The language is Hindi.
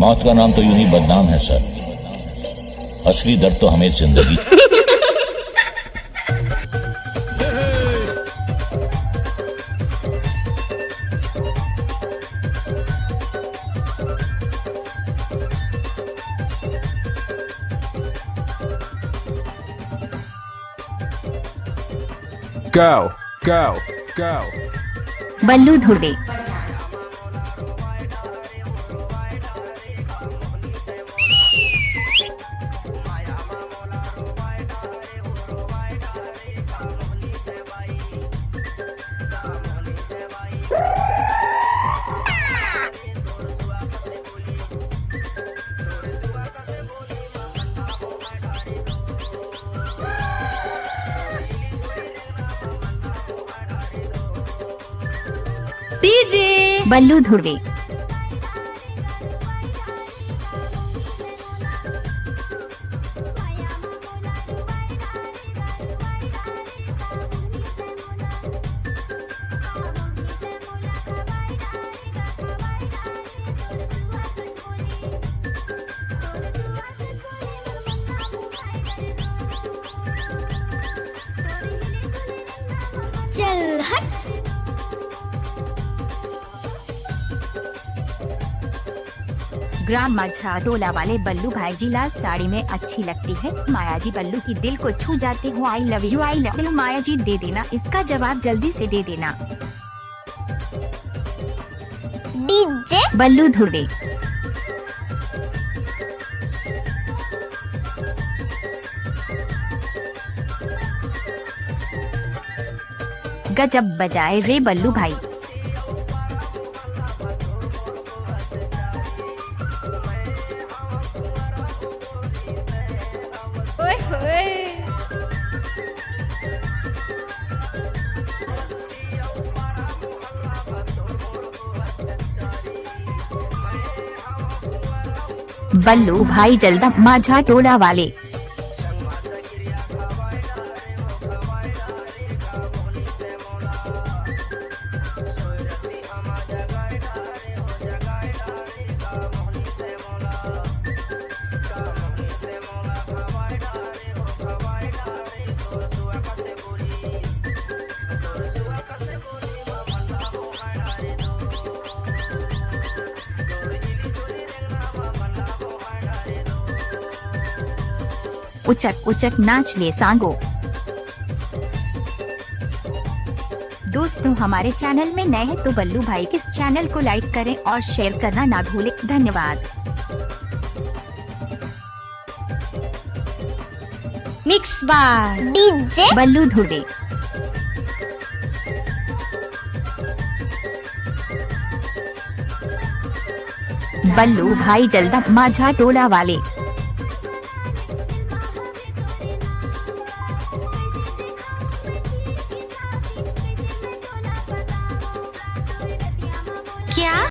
मौत का नाम तो यूं ही बदनाम है सर, असली दर्द तो हमें जिंदगी। Go, go, go. बल्लू धुड़वे। डीजे बल्लू धुड़वे। चल हट। ग्राम माझा टोला वाले बल्लू भाई जी लाल साड़ी में अच्छी लगती है। माया जी बल्लू की दिल को छू जाते हो। आई लव यू माया जी दे देना इसका जवाब, जल्दी से दे देना। डीजे बल्लू धुड़वे। गजब बजाए रे बल्लू भाई। ओए होए। बल्लू भाई जल्दा माझा टोला वाले। उचक उचक नाच ले सांगो। दोस्तों हमारे चैनल में नए हैं तो बल्लू भाई इस चैनल को लाइक करें और शेयर करना ना भूलें। धन्यवाद। मिक्स बार डीजे बल्लू धुड़वे। बल्लू भाई जल्दा माझा टोला वाले।